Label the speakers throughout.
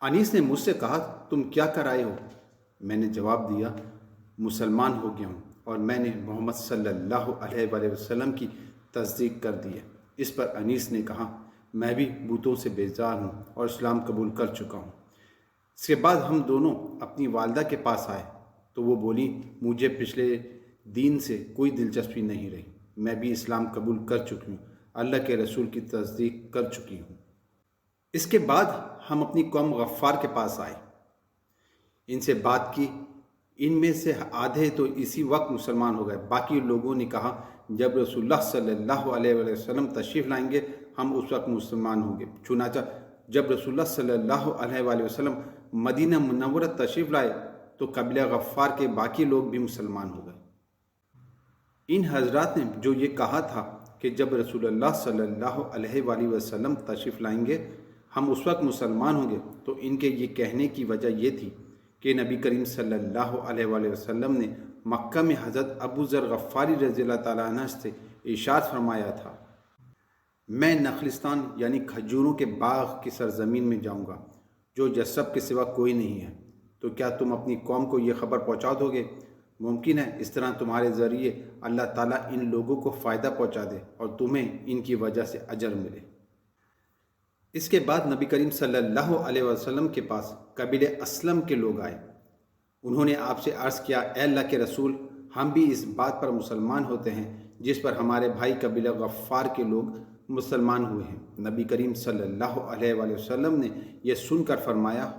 Speaker 1: انیس نے مجھ سے کہا، تم کیا کر آئے ہو؟ میں نے جواب دیا، مسلمان ہو گیا ہوں اور میں نے محمد صلی اللہ علیہ وآلہ وسلم کی تصدیق کر دی ہے۔ اس پر انیس نے کہا، میں بھی بتوں سے بیزار ہوں اور اسلام قبول کر چکا ہوں۔ اس کے بعد ہم دونوں اپنی والدہ کے پاس آئے تو وہ بولی، مجھے پچھلے دین سے کوئی دلچسپی نہیں رہی، میں بھی اسلام قبول کر چکی ہوں، اللہ کے رسول کی تصدیق کر چکی ہوں۔ اس کے بعد ہم اپنی قوم غفار کے پاس آئے، ان سے بات کی۔ ان میں سے آدھے تو اسی وقت مسلمان ہو گئے، باقی لوگوں نے کہا جب رسول اللہ صلی اللہ علیہ وآلہ وسلم تشریف لائیں گے ہم اس وقت مسلمان ہوں گے۔ چنانچہ جب رسول اللہ صلی اللہ علیہ وآلہ وسلم مدینہ منورہ تشریف لائے تو قبیلہ غفار کے باقی لوگ بھی مسلمان ہو گئے۔ ان حضرات نے جو یہ کہا تھا کہ جب رسول اللہ صلی اللہ علیہ وآلہ وسلم تشریف لائیں گے ہم اس وقت مسلمان ہوں گے، تو ان کے یہ کہنے کی وجہ یہ تھی کہ نبی کریم صلی اللہ علیہ وآلہ وسلم نے مکہ میں حضرت ابو ذر غفاری رضی اللہ تعالیٰ عنہ سے ارشاد فرمایا تھا، میں نخلستان یعنی کھجوروں کے باغ کی سرزمین میں جاؤں گا جو جسب کے سوا کوئی نہیں ہے، تو کیا تم اپنی قوم کو یہ خبر پہنچا دو گے؟ ممکن ہے اس طرح تمہارے ذریعے اللہ تعالیٰ ان لوگوں کو فائدہ پہنچا دے اور تمہیں ان کی وجہ سے اجر ملے۔ اس کے بعد نبی کریم صلی اللہ علیہ وسلم کے پاس قبیلہ اسلم کے لوگ آئے۔ انہوں نے آپ سے عرض کیا، اے اللہ کے رسول، ہم بھی اس بات پر مسلمان ہوتے ہیں جس پر ہمارے بھائی قبیلہ غفار کے لوگ مسلمان ہوئے ہیں۔ نبی کریم صلی اللہ علیہ وآلہ وسلم نے یہ سن کر فرمایا،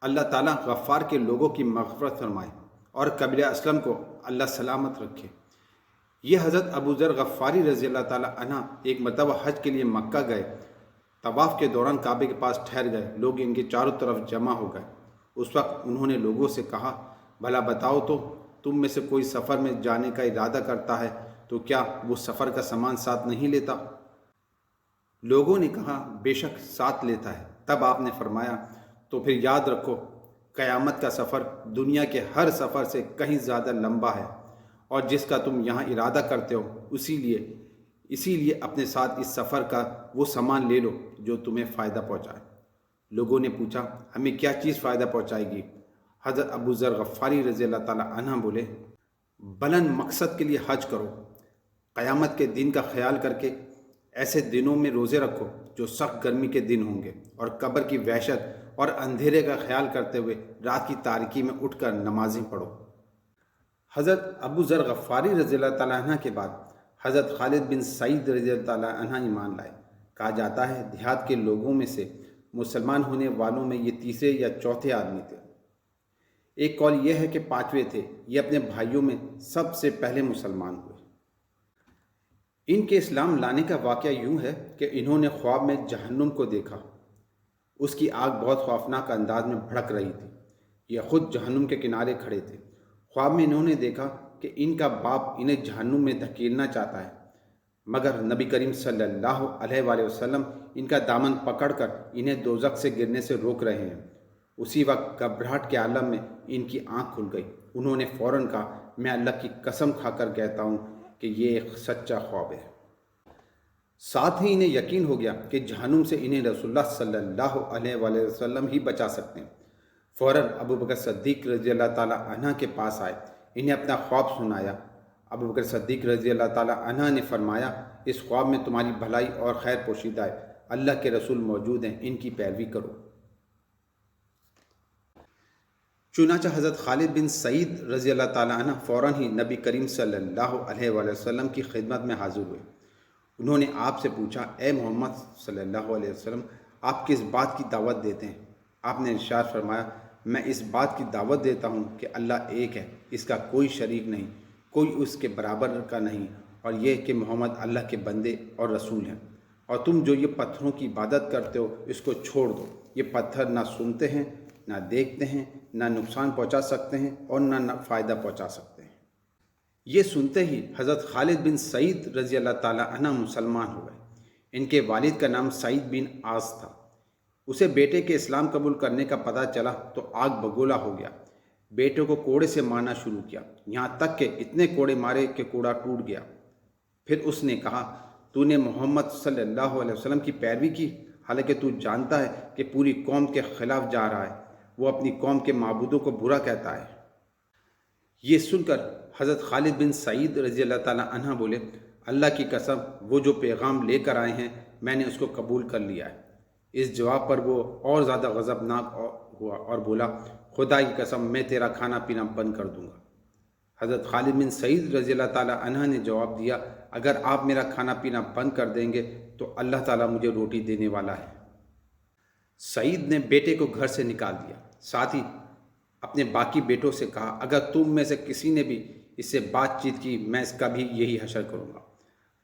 Speaker 1: اللہ تعالیٰ غفار کے لوگوں کی مغفرت فرمائے اور قبیلہ اسلم کو اللہ سلامت رکھے۔ یہ حضرت ابو ذر غفاری رضی اللہ تعالیٰ عنہ ایک مرتبہ حج کے لیے مکہ گئے۔ طواف کے دوران کعبے کے پاس ٹھہر گئے، لوگ ان کے چاروں طرف جمع ہو گئے۔ اس وقت انہوں نے لوگوں سے کہا، بھلا بتاؤ تو تم میں سے کوئی سفر میں جانے کا ارادہ کرتا ہے تو کیا وہ سفر کا سامان ساتھ نہیں لیتا؟ لوگوں نے کہا، بے شک ساتھ لیتا ہے۔ تب آپ نے فرمایا، تو پھر یاد رکھو قیامت کا سفر دنیا کے ہر سفر سے کہیں زیادہ لمبا ہے، اور جس کا تم یہاں ارادہ کرتے ہو اسی لیے اپنے ساتھ اس سفر کا وہ سامان لے لو جو تمہیں فائدہ پہنچائے۔ لوگوں نے پوچھا، ہمیں کیا چیز فائدہ پہنچائے گی؟ حضرت ابو ذر غفاری رضی اللہ تعالیٰ عنہ بولے، بلند مقصد کے لیے حج کرو، قیامت کے دن کا خیال کر کے ایسے دنوں میں روزے رکھو جو سخت گرمی کے دن ہوں گے، اور قبر کی وحشت اور اندھیرے کا خیال کرتے ہوئے رات کی تاریکی میں اٹھ کر نمازیں پڑھو۔ حضرت ابو ذر غفاری رضی اللہ تعالیٰ عنہ کے بعد حضرت خالد بن سعید رضی اللہ تعالیٰ عنہ ایمان لائے۔ کہا جاتا ہے دیہات کے لوگوں میں سے مسلمان ہونے والوں میں یہ تیسرے یا چوتھے آدمی تھے۔ ایک قول یہ ہے کہ پانچویں تھے۔ یہ اپنے بھائیوں میں سب سے پہلے مسلمان ہوئے۔ ان کے اسلام لانے کا واقعہ یوں ہے کہ انہوں نے خواب میں جہنم کو دیکھا۔ اس کی آگ بہت خوفناک انداز میں بھڑک رہی تھی۔ یہ خود جہنم کے کنارے کھڑے تھے۔ خواب میں انہوں نے دیکھا کہ ان کا باپ انہیں جہنم میں دھکیلنا چاہتا ہے، مگر نبی کریم صلی اللہ علیہ وآلہ وسلم ان کا دامن پکڑ کر انہیں دوزخ سے گرنے سے روک رہے ہیں۔ اسی وقت گھبراہٹ کے عالم میں ان کی آنکھ کھل گئی۔ انہوں نے فوراً کہا، میں اللہ کی قسم کھا کر کہتا ہوں کہ یہ ایک سچا خواب ہے۔ ساتھ ہی انہیں یقین ہو گیا کہ جہنم سے انہیں رسول اللہ صلی اللہ علیہ وآلہ وسلم ہی بچا سکتے ہیں۔ فوراً ابو بکر صدیق رضی اللہ تعالیٰ عنہ کے پاس آئے، انہیں اپنا خواب سنایا۔ ابو بکر صدیق رضی اللہ تعالیٰ عنہ نے فرمایا، اس خواب میں تمہاری بھلائی اور خیر پوشیدہ ہے، اللہ کے رسول موجود ہیں، ان کی پیروی کرو۔ چنانچہ حضرت خالد بن سعید رضی اللہ تعالیٰ عنہ فوراً ہی نبی کریم صلی اللہ علیہ وآلہ وسلم کی خدمت میں حاضر ہوئے۔ انہوں نے آپ سے پوچھا، اے محمد صلی اللہ علیہ وسلم، آپ کس بات کی دعوت دیتے ہیں؟ آپ نے ارشاد فرمایا، میں اس بات کی دعوت دیتا ہوں کہ اللہ ایک ہے، اس کا کوئی شریک نہیں، کوئی اس کے برابر کا نہیں، اور یہ کہ محمد اللہ کے بندے اور رسول ہیں، اور تم جو یہ پتھروں کی عبادت کرتے ہو اس کو چھوڑ دو۔ یہ پتھر نہ سنتے ہیں، نہ دیکھتے ہیں، نہ نقصان پہنچا سکتے ہیں اور نہ فائدہ پہنچا سکتے ہیں۔ یہ سنتے ہی حضرت خالد بن سعید رضی اللہ تعالیٰ عنہ مسلمان ہو گئے۔ ان کے والد کا نام سعید بن عاص تھا۔ اسے بیٹے کے اسلام قبول کرنے کا پتہ چلا تو آگ بگولا ہو گیا۔ بیٹے کو کوڑے سے مارنا شروع کیا، یہاں تک کہ اتنے کوڑے مارے کہ کوڑا ٹوٹ گیا۔ پھر اس نے کہا، تو نے محمد صلی اللہ علیہ وسلم کی پیروی کی، حالانکہ تو جانتا ہے کہ پوری قوم کے خلاف جا رہا ہے، وہ اپنی قوم کے معبودوں کو برا کہتا ہے۔ یہ سن کر حضرت خالد بن سعید رضی اللہ تعالیٰ عنہ بولے، اللہ کی قسم، وہ جو پیغام لے کر آئے ہیں میں نے اس کو قبول کر لیا ہے۔ اس جواب پر وہ اور زیادہ غضبناک ہوا اور بولا، خدا کی قسم میں تیرا کھانا پینا بند کر دوں گا۔ حضرت خالد بن سعید رضی اللہ تعالیٰ عنہ نے جواب دیا، اگر آپ میرا کھانا پینا بند کر دیں گے تو اللہ تعالیٰ مجھے روٹی دینے والا ہے۔ سعید نے بیٹے کو گھر سے نکال دیا، ساتھ ہی اپنے باقی بیٹوں سے کہا، اگر تم میں سے کسی نے بھی اس سے بات چیت کی میں اس کا بھی یہی حشر کروں گا۔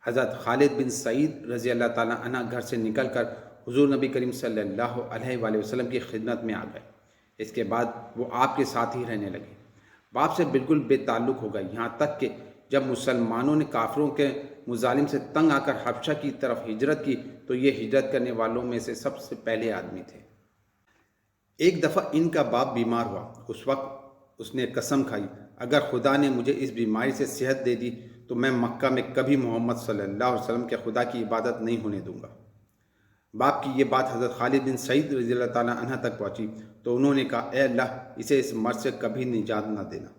Speaker 1: حضرت خالد بن سعید رضی اللہ تعالیٰ عنہ گھر سے نکل کر حضور نبی کریم صلی اللہ علیہ وآلہ وسلم کی خدمت میں آ گئے۔ اس کے بعد وہ آپ کے ساتھ ہی رہنے لگے، باپ سے بالکل بے تعلق ہو گئے، یہاں تک کہ جب مسلمانوں نے کافروں کے مظالم سے تنگ آ کر حبشہ کی طرف ہجرت کی تو یہ ہجرت کرنے والوں میں سے سب سے پہلے آدمی تھے۔ ایک دفعہ ان کا باپ بیمار ہوا، اس وقت اس نے قسم کھائی، اگر خدا نے مجھے اس بیماری سے صحت دے دی تو میں مکہ میں کبھی محمد صلی اللہ علیہ وسلم کے خدا کی عبادت نہیں ہونے دوں گا۔ باپ کی یہ بات حضرت خالد بن سعید رضی اللہ تعالیٰ عنہ تک پہنچی تو انہوں نے کہا، اے اللہ، اسے اس مرض سے کبھی نجات نہ دینا۔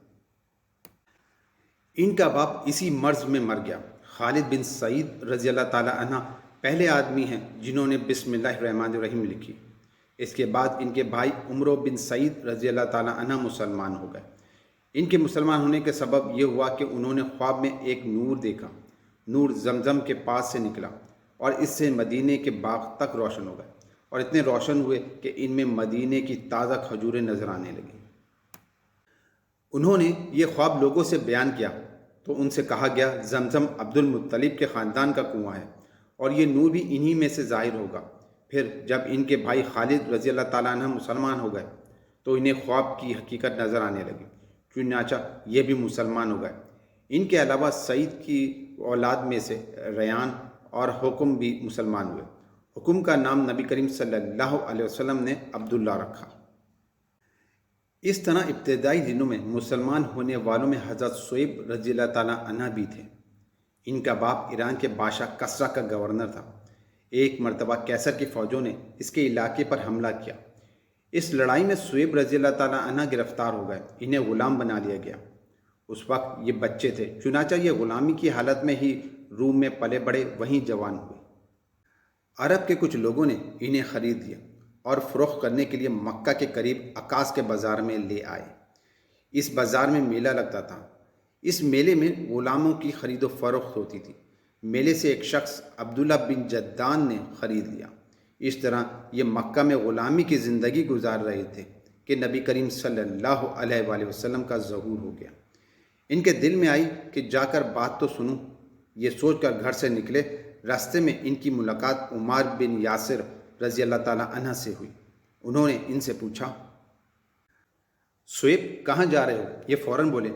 Speaker 1: ان کا باپ اسی مرض میں مر گیا۔ خالد بن سعید رضی اللہ تعالیٰ عنہ پہلے آدمی ہیں جنہوں نے بسم اللہ الرحمن الرحیم لکھی۔ اس کے بعد ان کے بھائی عمرو بن سعید رضی اللہ تعالیٰ عنہ مسلمان ہو گئے۔ ان کے مسلمان ہونے کے سبب یہ ہوا کہ انہوں نے خواب میں ایک نور دیکھا، نور زمزم کے پاس سے نکلا اور اس سے مدینے کے باغ تک روشن ہو گئے، اور اتنے روشن ہوئے کہ ان میں مدینے کی تازہ کھجوریں نظر آنے لگیں۔ انہوں نے یہ خواب لوگوں سے بیان کیا تو ان سے کہا گیا، زمزم عبد المطلب کے خاندان کا کنواں ہے اور یہ نور بھی انہی میں سے ظاہر ہوگا۔ پھر جب ان کے بھائی خالد رضی اللہ تعالیٰ عنہ مسلمان ہو گئے تو انہیں خواب کی حقیقت نظر آنے لگی، چنانچہ یہ بھی مسلمان ہو گئے۔ ان کے علاوہ سعید کی اولاد میں سے ریان اور حکم بھی مسلمان ہوئے۔ حکم کا نام نبی کریم صلی اللہ علیہ وسلم نے عبداللہ رکھا۔ اس طرح ابتدائی دنوں میں مسلمان ہونے والوں میں حضرت شعیب رضی اللہ تعالیٰ عنہ بھی تھے۔ ان کا باپ ایران کے بادشاہ کسریٰ کا گورنر تھا۔ ایک مرتبہ کیسر کی فوجوں نے اس کے علاقے پر حملہ کیا۔ اس لڑائی میں شعیب رضی اللہ تعالیٰ عنہ گرفتار ہو گئے، انہیں غلام بنا لیا گیا۔ اس وقت یہ بچے تھے، چنانچہ یہ غلامی کی حالت میں ہی روم میں پلے بڑھے، وہیں جوان ہوئے۔ عرب کے کچھ لوگوں نے انہیں خرید لیا اور فروخت کرنے کے لیے مکہ کے قریب عکاظ کے بازار میں لے آئے۔ اس بازار میں میلہ لگتا تھا۔ اس میلے میں غلاموں کی خرید و فروخت ہوتی تھی۔ میلے سے ایک شخص عبداللہ بن جدان نے خرید لیا۔ اس طرح یہ مکہ میں غلامی کی زندگی گزار رہے تھے کہ نبی کریم صلی اللہ علیہ وآلہ وسلم کا ظہور ہو گیا۔ ان کے دل میں آئی کہ جا کر بات تو سنوں۔ یہ سوچ کر گھر سے نکلے۔ راستے میں ان کی ملاقات عمار بن یاسر رضی اللہ تعالیٰ عنہ سے ہوئی۔ انہوں نے ان سے پوچھا، شعیب کہاں جا رہے ہو؟ یہ فوراً بولے،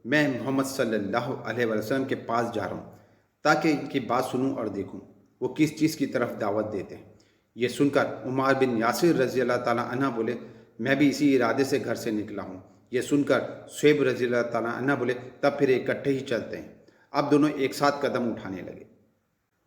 Speaker 1: میں محمد صلی اللہ علیہ وآلہ وسلم کے پاس جا رہا ہوں تاکہ ان کی بات سنوں اور دیکھوں وہ کس چیز کی طرف دعوت دیتے ہیں۔ یہ سن کر عمار بن یاسر رضی اللہ تعالیٰ عنہ بولے، میں بھی اسی ارادے سے گھر سے نکلا ہوں۔ یہ سن کر شعیب رضی اللہ تعالیٰ عنہ بولے، تب پھر اکٹھے ہی چلتے ہیں۔ اب دونوں ایک ساتھ قدم اٹھانے لگے۔